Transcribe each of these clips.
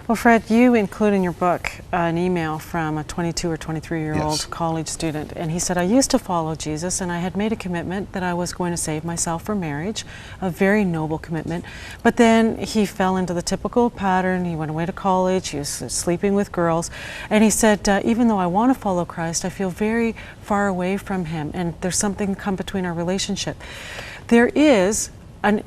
Well, Fred, you include in your book an email from a 22 or 23-year-old college student, and he said, I used to follow Jesus, and I had made a commitment that I was going to save myself for marriage, a very noble commitment, but then he fell into the typical pattern. He went away to college, he was sleeping with girls, and he said, even though I want to follow Christ, I feel very far away from him, and there's something come between our relationship. There is an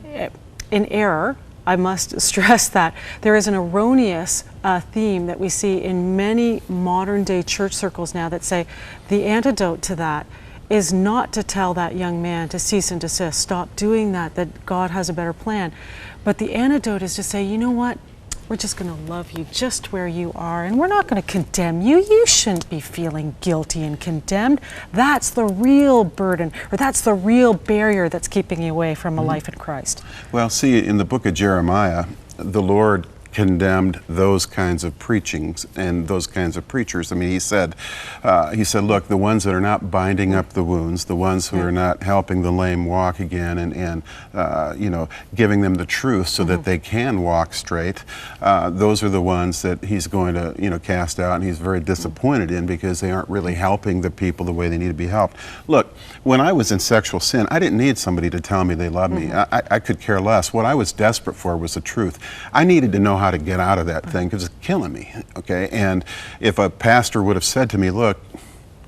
error. I must stress that there is an erroneous theme that we see in many modern day church circles now that say the antidote to that is not to tell that young man to cease and desist, stop doing that God has a better plan. But the antidote is to say, you know what? We're just going to love you just where you are, and we're not going to condemn you. You shouldn't be feeling guilty and condemned. That's the real burden, or that's the real barrier that's keeping you away from a life in Christ. Well, see, in the book of Jeremiah, the Lord condemned those kinds of preachings and those kinds of preachers. I mean, he said, look, the ones that are not binding up the wounds, the ones who are not helping the lame walk again and giving them the truth so that they can walk straight, those are the ones that he's going to, cast out, and he's very disappointed in because they aren't really helping the people the way they need to be helped. Look, when I was in sexual sin, I didn't need somebody to tell me they loved me. I could care less. What I was desperate for was the truth. I needed to know how to get out of that thing because it's killing me, okay? And if a pastor would have said to me, look,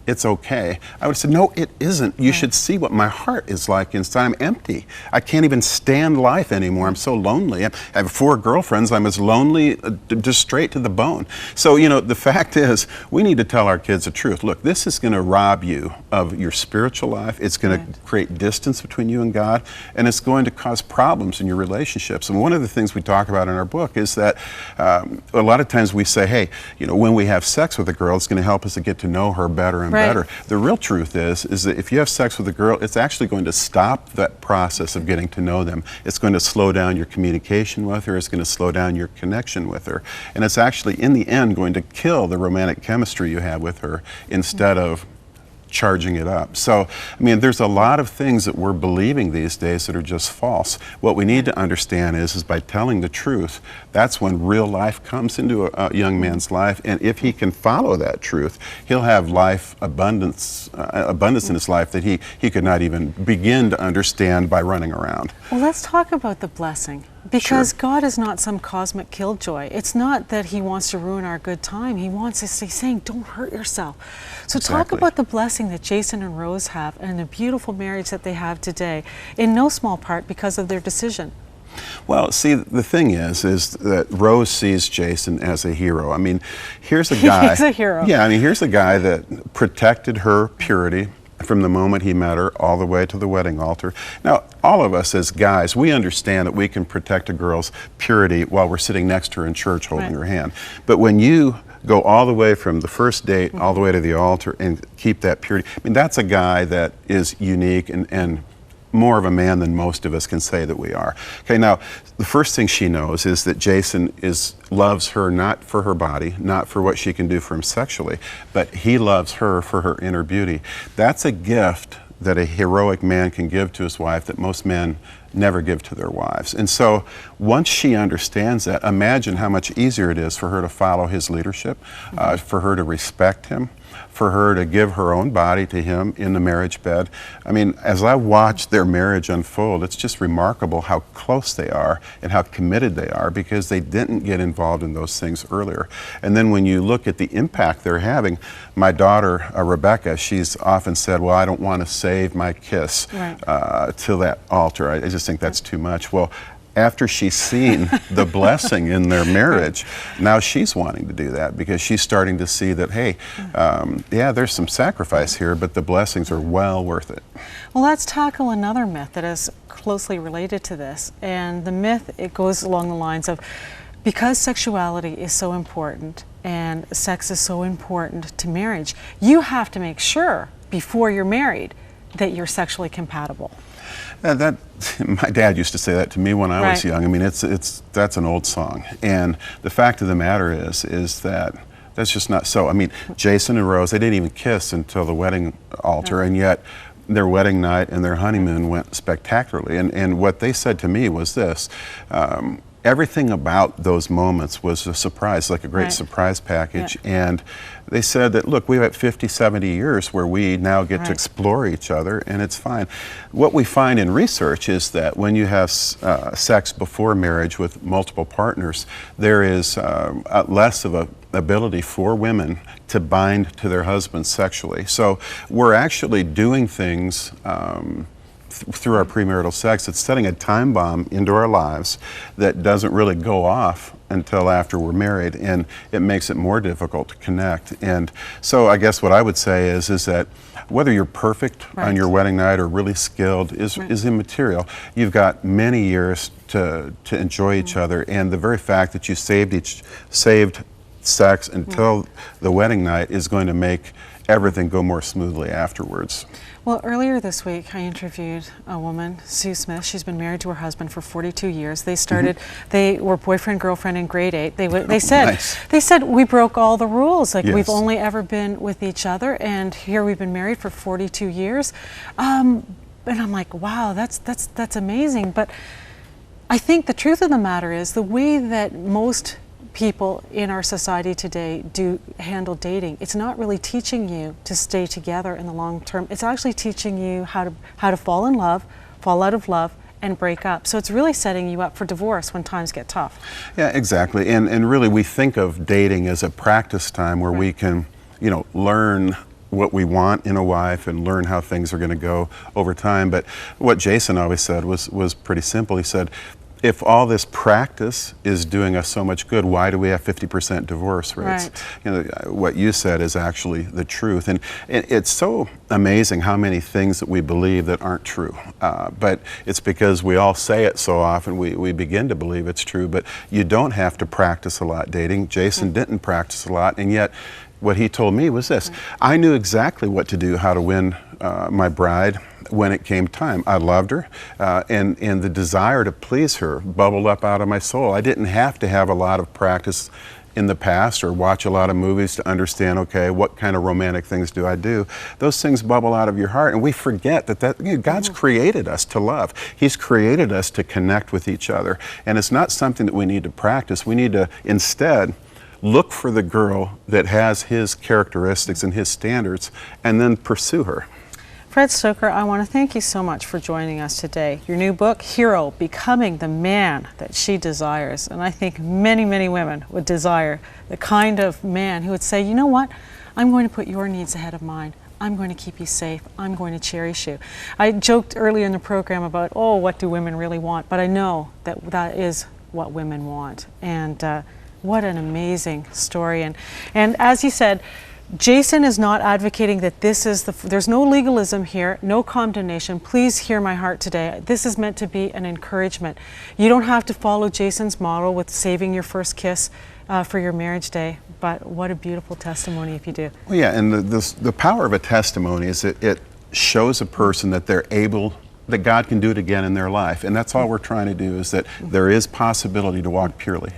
it's okay, I would have said, no, it isn't. You should see what my heart is like inside. I'm empty. I can't even stand life anymore. I'm so lonely. I have 4 girlfriends. I'm as lonely, just straight to the bone. So, the fact is, we need to tell our kids the truth. Look, this is going to rob you of your spiritual life. It's going to create distance between you and God, and it's going to cause problems in your relationships. And one of the things we talk about in our book is that a lot of times we say, hey, when we have sex with a girl, it's going to help us to get to know her better and better. The real truth is that if you have sex with a girl, it's actually going to stop that process of getting to know them. It's going to slow down your communication with her. It's going to slow down your connection with her. And it's actually, in the end, going to kill the romantic chemistry you have with her instead of charging it up. So, I mean, there's a lot of things that we're believing these days that are just false. What we need to understand is by telling the truth, that's when real life comes into a young man's life, and if he can follow that truth, he'll have life abundance in his life that he could not even begin to understand by running around. Well, let's talk about the blessing. Because God is not some cosmic killjoy. It's not that he wants to ruin our good time. He wants us to saying, don't hurt yourself. So talk about the blessing that Jason and Rose have and the beautiful marriage that they have today, in no small part because of their decision. Well, see, the thing is that Rose sees Jason as a hero. I mean, here's a guy. He's a hero. Yeah, I mean, here's a guy that protected her purity from the moment he met her all the way to the wedding altar. Now, all of us as guys, we understand that we can protect a girl's purity while we're sitting next to her in church holding her hand. But when you go all the way from the first date all the way to the altar and keep that purity, I mean, that's a guy that is unique and more of a man than most of us can say that we are. Okay, now, the first thing she knows is that Jason loves her not for her body, not for what she can do for him sexually, but he loves her for her inner beauty. That's a gift that a heroic man can give to his wife that most men never give to their wives. And so once she understands that, imagine how much easier it is for her to follow his leadership, for her to respect him, for her to give her own body to him in the marriage bed. I mean, as I watch their marriage unfold, it's just remarkable how close they are and how committed they are because they didn't get involved in those things earlier. And then when you look at the impact they're having, my daughter, Rebecca, she's often said, well, I don't want to save my kiss till that altar. I just think that's too much. Well, after she's seen the blessing in their marriage, now she's wanting to do that because she's starting to see that, hey, yeah, there's some sacrifice here, but the blessings are well worth it. Well, let's tackle another myth that is closely related to this. And the myth, it goes along the lines of, because sexuality is so important and sex is so important to marriage, you have to make sure before you're married that you're sexually compatible. My dad used to say that to me when I was young. I mean, that's an old song. And the fact of the matter is that that's just not so. I mean, Jason and Rose, they didn't even kiss until the wedding altar, and yet their wedding night and their honeymoon went spectacularly. And what they said to me was this, everything about those moments was a surprise, like a great surprise package. Yeah. And they said that, look, we've had 50, 70 years where we now get to explore each other, and it's fine. What we find in research is that when you have sex before marriage with multiple partners, there is less of a ability for women to bind to their husbands sexually. So we're actually doing things through our premarital sex. It's setting a time bomb into our lives that doesn't really go off until after we're married, and it makes it more difficult to connect. And so I guess what I would say is that whether you're perfect on your wedding night or really skilled is immaterial. You've got many years to enjoy each other, and the very fact that you saved sex until the wedding night is going to make everything go more smoothly afterwards. Well, earlier this week, I interviewed a woman, Sue Smith. She's been married to her husband for 42 years. They started, they were boyfriend, girlfriend in grade 8. They said, we broke all the rules. Like, we've only ever been with each other, and here we've been married for 42 years. And I'm like, wow, that's amazing. But I think the truth of the matter is the way that most people in our society today do handle dating, it's not really teaching you to stay together in the long term. It's actually teaching you how to fall in love, fall out of love, and break up. So it's really setting you up for divorce when times get tough. Yeah, exactly. And really we think of dating as a practice time where we can, learn what we want in a wife and learn how things are going to go over time. But what Jason always said was pretty simple. He said, if all this practice is doing us so much good, why do we have 50% divorce rates? What you said is actually the truth. And it's so amazing how many things that we believe that aren't true. But it's because we all say it so often, we begin to believe it's true. But you don't have to practice a lot dating. Jason didn't practice a lot, and yet what he told me was this. I knew exactly what to do, how to win my bride when it came time. I loved her, and the desire to please her bubbled up out of my soul. I didn't have to have a lot of practice in the past or watch a lot of movies to understand, okay, what kind of romantic things do I do? Those things bubble out of your heart, and we forget that God's created us to love. He's created us to connect with each other, and it's not something that we need to practice. We need to instead look for the girl that has His characteristics and His standards, and then pursue her. Fred Stoeker, I want to thank you so much for joining us today. Your new book, Hero, Becoming the Man That She Desires. And I think many, many women would desire the kind of man who would say, you know what, I'm going to put your needs ahead of mine. I'm going to keep you safe. I'm going to cherish you. I joked earlier in the program about, oh, what do women really want? But I know that is what women want. And what an amazing story. And as you said, Jason is not advocating that this is there's no legalism here, no condemnation. Please hear my heart today. This is meant to be an encouragement. You don't have to follow Jason's model with saving your first kiss for your marriage day, but what a beautiful testimony if you do. Well, yeah, and the power of a testimony is that it shows a person that they're able, that God can do it again in their life. And that's all we're trying to do, is that there is possibility to walk purely.